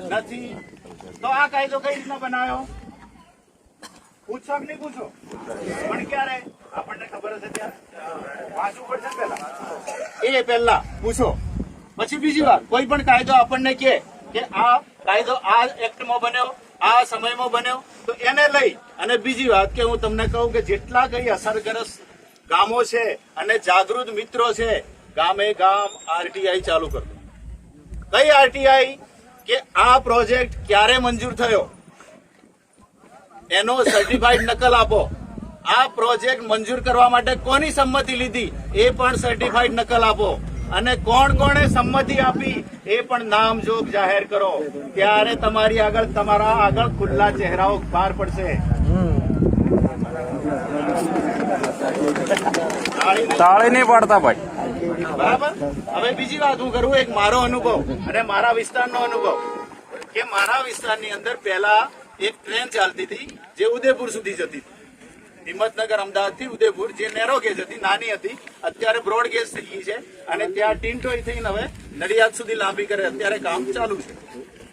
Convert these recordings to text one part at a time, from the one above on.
નથી. તો આ કાયદો કઈ રીતના બનાવ્યો? પૂછો કે નહીં પૂછો? પણ ક્યારે? આપણને ખબર હશે ત્યારે વાંચવું પડશે પેલા. એ પેલા પૂછો. પછી બીજી વાત, કોઈ પણ કાયદો આપણને કે આ કાયદો આ એક્ટમાં બન્યો, આ સમયમાં બન્યો, તો એને લઈ અને બીજી વાત કે હું તમને કહું કે જેટલા કઈ અસરગ્રસ્ત ગામો છે અને જાગૃત મિત્રો છે, ગામે ગામ આરટીઆઈ ચાલુ કરો. કઈ આરટીઆઈ? કે આ પ્રોજેક્ટ ક્યારે મંજૂર થયો એનો સર્ટિફાઈડ નકલ આપો. આ પ્રોજેક્ટ મંજૂર કરવા માટે કોની સંમતિ લીધી એ પણ સર્ટિફાઈડ નકલ આપો. અને કોણ કોણે સંમતિ આપી એ પણ નામજોગ જાહેર કરો. ત્યારે તમારા આગળ ખુલ્લા ચહેરાઓ બહાર પડશે. તાળી નહીં પાડતા ભાઈ. બરાબર. હવે બીજી વાત હું કરું, એક મારો અનુભવ અને મારા વિસ્તારનો અનુભવ. કે મારા વિસ્તારની અંદર પહેલા એક ટ્રેન ચાલતી હતી જે ઉદયપુર સુધી જતી હતી. હિંમતનગર અમદાવાદ થી ઉદયપુર, જે નેરો ગેજ હતી, નાની હતી. અત્યારે બ્રોડ ગેજ થઈ ગઈ છે અને ત્યાં ટીનટોઈ થઈને હવે નડિયાદ સુધી લાંબી કરે અત્યારે કામ ચાલુ છે.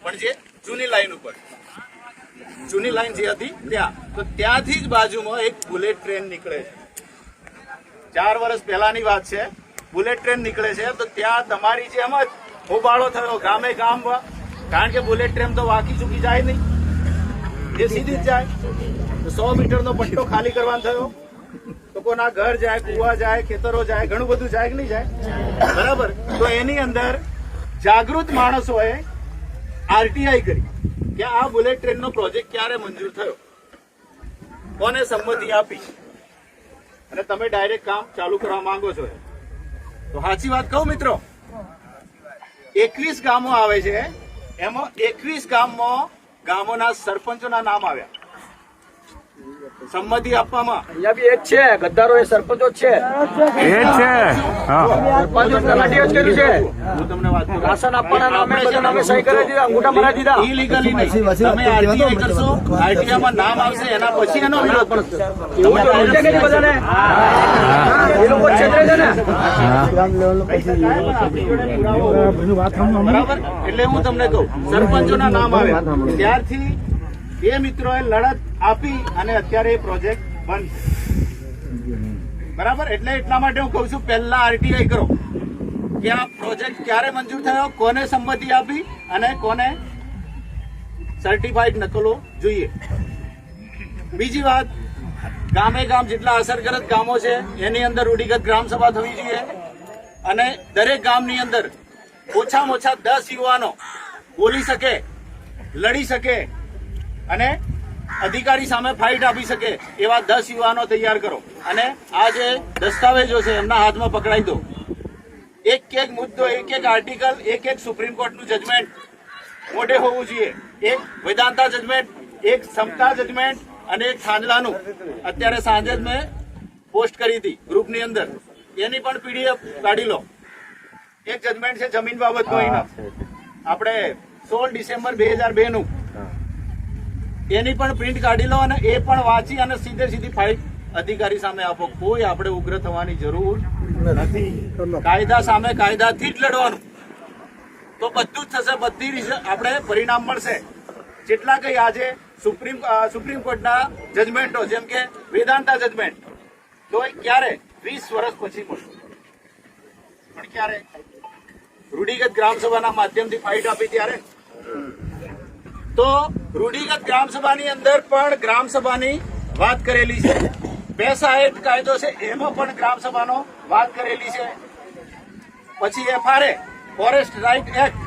પણ જે જૂની લાઈન ઉપર, જૂની લાઈન જે હતી ત્યાં, તો ત્યાંથી જ બાજુમાં એક બુલેટ ટ્રેન નીકળે છે. 4 વર્ષ પહેલાની વાત છે. બુલેટ ટ્રેન નીકળે છે તો ત્યાં તમારી જેમ જ હોબાળો થયો ગામે ગામ. કારણ કે બુલેટ ટ્રેન તો વાકી ચૂકી જાય નહીં, એ સીધી જ જાય. 100 મીટરનો પટ્ટો ખાલી કરવાનો થયો. લોકોના ઘર જાય, કુવા જાય, ખેતરો જાય, ઘણું બધું જાય કે નહીં જાય? બરાબર. તો એની અંદર જાગૃત માણસોએ આરટીઆઈ કરી કે આ બુલેટ ટ્રેનનો પ્રોજેક્ટ ક્યારે મંજૂર થયો, કોને સંમતિ આપી, અને તમે ડાયરેક્ટ કામ ચાલુ કરવા માંગો છો. તો સાચી વાત કહું મિત્રો, 21 ગામો આવે છે. એમાં 21 ગામોના સરપંચોના નામ આવ્યા સંમતિ આપવામાં. અહીંયા બી એ જ છે, ગદ્દારો એ સરપંચો જ છે. એ જ છે. સરપંચો તલાટીઓ જ કર્યું છે. હું તમને વાત કરું, રાશન આપવાના નામે બધા નામે સહી કરી દીધા, અંગૂઠા મરાવી દીધા. ઇલીગલી નહીં. તમે આરટીઆઈ કરશો, આરટીઆઈમાં નામ આવશે, એના પછી એનો વિરોધ પડશે. એવું તો સમજે કે નહીં બધાને? એ લોકો છેતરે છે ને. બરાબર. એટલે હું તમને કહું, સરપંચોના નામ આવ્યા ત્યારથી એ મિત્રોએ લડત આપી અને અત્યારે એ પ્રોજેક્ટ બંધ છે. બરાબર. એટલે એટલા માટે હું કઉ છું, પહેલા આરટીઆઈ કરો કે આ પ્રોજેક્ટ ક્યારે મંજૂર થયો, કોને સંમતિ આપી અને કોને સર્ટિફાઈડ નકલો જોઈએ. બીજી વાત, ગામે ગામ જેટલા અસરગ્રસ્ત ગામો છે એની અંદર રૂઢિગત ગ્રામસભા થવી જોઈએ. અને દરેક ગામની અંદર ઓછામાં ઓછા 10 યુવાનો બોલી શકે, લડી શકે અને અધિકારી સામે ફાઇટ આપી શકે એવા 10 યુવાનો તૈયાર કરો. અને આ જે દસ્તાવેજો છે એમના હાથમાં પકડાઈ દો. એક એક મુદ્દો, એક એક આર્ટિકલ, એક સુપ્રીમ કોર્ટનું જજમેન્ટ મોઢે હોવું જોઈએ. એક વેદાંતા જજમેન્ટ, એક સમતા જજમેન્ટ અને એક થાંજલાનું. અત્યારે સાંજે જ મેં પોસ્ટ કરી હતી ગ્રુપની અંદર, એની પણ પીડીએફ કાઢી લો. એક જજમેન્ટ છે જમીન બાબતનો, આપણે 16 ડિસેમ્બર 2002 નું, એની પણ પ્રિન્ટ કાઢી લો અને એ પણ વાંચી અને સીધી ફાઇલ અધિકારી સામે આપો. કોઈ આપણે ઉગ્ર થવાની જરૂર નથી. કાયદા સામે કાયદાથી જ લડવાનું, તો બધું જ થશે. બધી રીતે આપણે પરિણામ મળશે. જેટલા કઈ આજે સુપ્રીમ કોર્ટના જજમેન્ટો, જેમ કે વેદાંતા જજમેન્ટ, તો ક્યારે 20 વર્ષ પછી મળશે. પણ ક્યારે? રૂઢિગત ગ્રામસભાના માધ્યમથી ફાઇટ આપી ત્યારે. તો રૂઢિગત ગ્રામસભાની અંદર પણ ગ્રામસભાની વાત કરેલી છે. પૈસા એક્ટ કાયદો છે એમાં પણ ગ્રામસભાનો વાત કરેલી છે. પછી FRA ફોરેસ્ટ રાઇટ એક્ટ,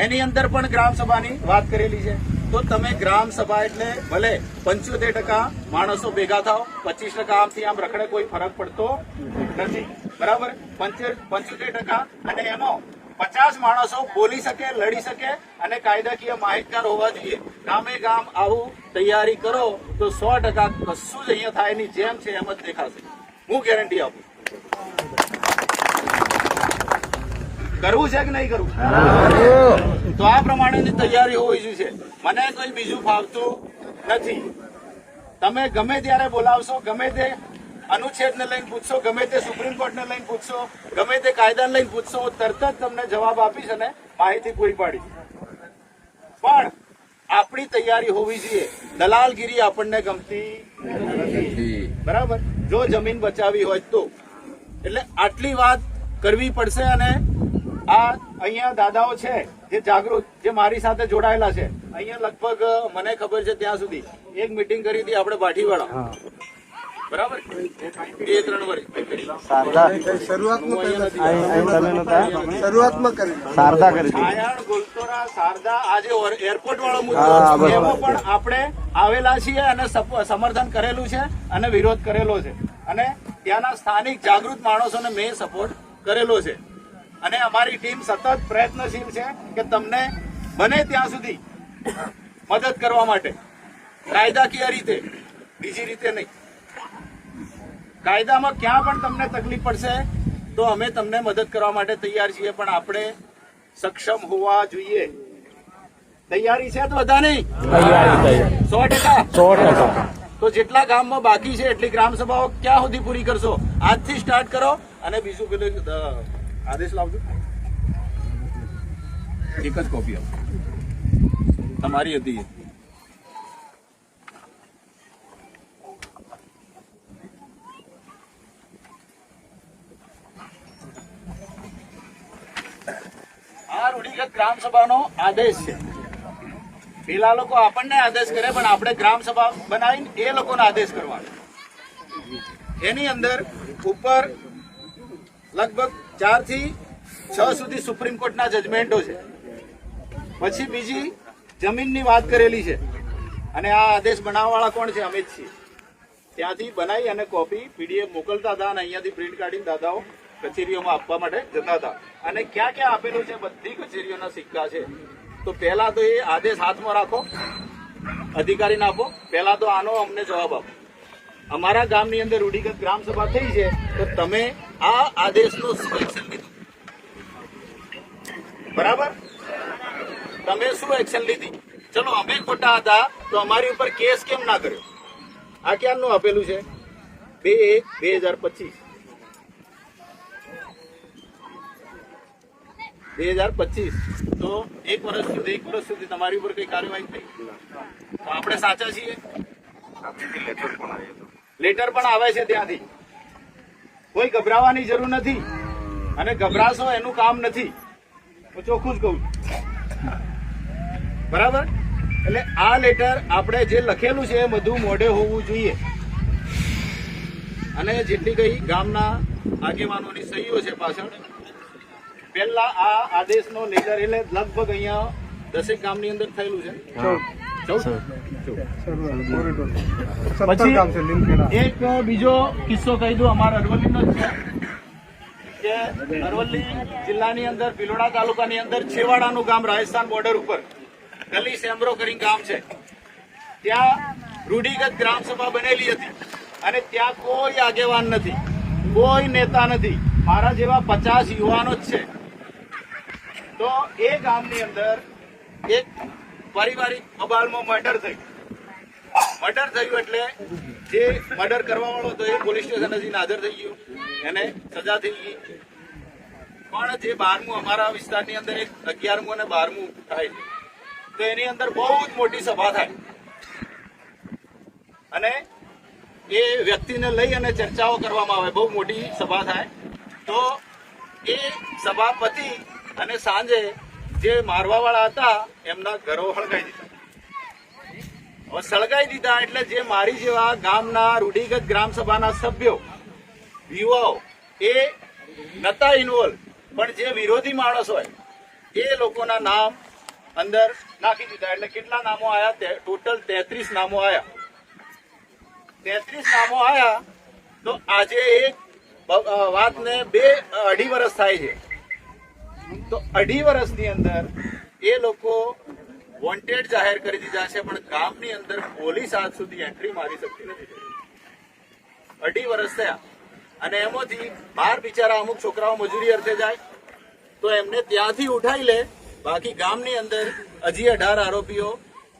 એની અંદર પણ ગ્રામસભાની વાત કરેલી છે. તો તમે ગ્રામસભા એટલે ભલે 75% માણસો ભેગા થાવ, 25% આમથી આમ રખડે, કોઈ ફરક પડતો નથી. બરાબર. 75% અને એમાં 50 માણસો બોલી શકે, લડી શકે અને કાયદાકીય માહિતગાર હોવા જોઈએ. ગામે ગામ આવું તૈયારી કરો તો 100% કશું જ અહીંયા થાય નહીં, જેમ છે એમ જ દેખાશે. હું ગેરંટી આપું. કરવું છે કે નહીં કરવું? તો આ પ્રમાણેની તૈયારી હોવી જોઈએ. મને કોઈ બીજું ફાવતું નથી. તમે ગમે ત્યારે બોલાવશો, ગમે તે અનુચ્છેદને લઈને પૂછશો, ગમે તે સુપ્રીમ કોર્ટને લઈને પૂછશો, ગમે તે કાયદાને લઈને પૂછશો, તરત જ તમને જવાબ આપીશ અને માહિતી પૂરી પાડીશ. પણ આપણી તૈયારી હોવી જોઈએ. દલાલગીરી આપણને ગમતી નથી. બરાબર, જો જમીન બચાવી હોય તો. એટલે આટલી વાત કરવી પડશે. અને આ અહીંયા દાદાઓ છે જે જાગૃત, જે મારી સાથે જોડાયેલા છે, અહીંયા લગભગ મને ખબર છે ત્યાં સુધી એક મીટિંગ કરી હતી આપણે ભાટીવાળા, બરાબર, 2-3 વર્ષ આયણ, ગોલતોરા, શારદા, આજે એરપોર્ટ વાળો મુદ્દો એમાં પણ આપણે આવેલા છીએ અને સમર્થન કરેલું છે અને વિરોધ કરેલો છે. અને ત્યાંના સ્થાનિક જાગૃત માણસોને મેં સપોર્ટ કરેલો છે. અને અમારી ટીમ સતત પ્રયત્નશીલ છે કે તમને બને ત્યાં સુધી મદદ કરવા માટે, કાયદાકીય રીતે, બીજી રીતે નહીં. કાયદામાં ક્યાં પણ તમને તકલીફ પડશે તો અમે તમને મદદ કરવા માટે તૈયાર છીએ, પણ આપણે સક્ષમ હોવા જોઈએ. તૈયારી છે તો બધા નહીં? 100%. તો જેટલા ગામમાં બાકી છે એટલી ગ્રામ સભાઓ ક્યાં સુધી પૂરી કરશો? આજથી સ્ટાર્ટ કરો. અને બીજું પેલું આદેશ લાવજો, એક જ કોપી આપો, તમારી હતી. આ રૂઢિગત ગ્રામ સભાનો આદેશ છે. પેલા લોકો આપણને આદેશ કરે, પણ આપણે ગ્રામ સભા બનાવીને એ લોકોનો આદેશ કરવાનો. એની અંદર ઉપર લગભગ 4 થી 6 સુધી સુપ્રીમ કોર્ટના જજમેન્ટો છે. પછી બીજી જમીનની વાત કરેલી છે. અને આ આદેશ બનાવવાવાળા કોણ છે? અમે જ છીએ. ત્યાંથી બનાવી અને કોપી પીડીએફ મોકલતા હતા અને અહીંયાથી પ્રિન્ટ કાઢીને દાદાઓ કચેરીઓમાં આપવા માટે જતા હતા. અને ક્યાં ક્યાં આપેલું છે? બધી કચેરીઓના સિક્કા છે. તો પહેલા તો એ આદેશ હાથમાં રાખો, અધિકારીને આપો. પહેલા તો આનો અમને જવાબ આપો. અમારા ગામની અંદર રૂઢિગત ગ્રામ સભા થઈ છે, તો તમે આ આદેશનું શું એક્શન લીધું? બરાબર, તમે શું એક્શન લીધી? ચલો અમે ખોટા હતા તો અમારી ઉપર કેસ કેમ ના કર્યો? આ ક્યારનું આપેલું છે? 2/1/2025. 2025. તો 1 વર્ષ સુધી તમારી ઉપર કઈ કાર્યવાહી થઈ? તો આપણે સાચા છીએ? લેટર પણ આવે છે ત્યાંથી. કોઈ ગભરાવાની જરૂર નથી. અને ગભરાશો એનું કામ નથી. હું ચોખ્ખું જ કહું છું. બરાબર? એટલે આ લેટર આપણે જે લખેલું છે એ બધું મોઢે હોવું જોઈએ. અને જેટલી કઈ ગામના આગેવાનોની સહીઓ છે પાછળ, પહેલા આ આદેશનો લેટર એટલે લગભગ અહીંયા 10 ગામની અંદર થયેલું છે. 14. એક બીજો કિસ્સો કહી દઉં, અમારા અરવલ્લીનો જ છે કે અરવલ્લી જિલ્લાની અંદર ભિલોડા તાલુકાની અંદર છેવાડાનું ગામ, રાજસ્થાન બોર્ડર ઉપર ગલી સેમ્બ્રો કરીને ગામ છે. ત્યાં રૂઢિગત ગ્રામ સભા બનેલી હતી અને ત્યાં કોઈ આગેવાન નથી, કોઈ નેતા નથી. મારા જેવા 50 યુવાનો જ છે. તો એ ગામની અંદર એક પારિવારિક બબાલમાં મર્ડર થયું. મર્ડર થયું એટલે જે મર્ડર કરવા વાળો હતો એ પોલીસ સ્ટેશન હજી હાજર થઈ ગયો, એને સજા થઈ ગઈ. પણ જે 12મું અમારા વિસ્તારની અંદર એક 11મું અને 12મું થાય છે, તો એની અંદર બહુ જ મોટી સભા થાય અને એ વ્યક્તિને લઈ અને ચર્ચાઓ કરવામાં આવે. બહુ મોટી સભા થાય. તો એ સભા પતી અને સાંજે જે મારવા વાળા હતા એમના ઘરો સળગાઈ દીધા. હવે સળગાઈ દીધા એટલે જે મારી જેવા ગામના રૂઢિગત ગ્રામ સભાના સભ્યો, યુવાઓ એ નતા ઇન્વોલ્વ, પણ જે વિરોધી માણસ હોય એ લોકોના નામ અંદર નાખી દીધા. એટલે કેટલા નામો આવ્યા? ટોટલ 33 નામો આવ્યા. 33 નામો આવ્યા. તો આજે એક વાતને 2-2.5 વર્ષ થાય છે. તો 2.5 વર્ષની અંદર એ લોકો વોન્ટેડ જાહેર કરી દીધા છે, પણ ગામની અંદર પોલીસ આજ સુધી એન્ટ્રી મારી શકતી નથી. 2.5 વર્ષ થયા અને એમાંથી બહાર બિચારા અમુક છોકરાઓ મજૂરી અર્થે જાય તો એમને ત્યાંથી ઉઠાઈ લે. બાકી ગામની અંદર હજી 18 આરોપીઓ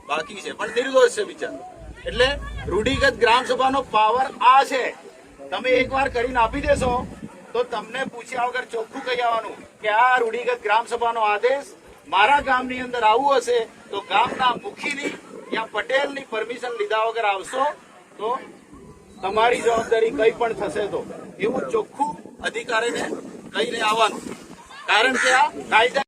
બાકી છે, પણ નિર્દોષ છે બિચારા. એટલે રૂઢિગત ગ્રામ સભાનો પાવર આ છે. તમે એકવાર કરીને આપી દેશો તો તમને પૂછ્યા વગર ચોખ્ખું કહી આવવાનું કે આ રૂઢિગત ગ્રામ સભાનો આદેશ મારા ગામની અંદર આવવું હશે તો ગામના મુખીની યા પટેલની પરમિશન લીધા વગર આવશો તો તમારી જવાબદારી કઈ પણ થશે તો એવું ચોખ્ખું અધિકારીને કહીને આવવાનું. કારણ કે આ કાયદા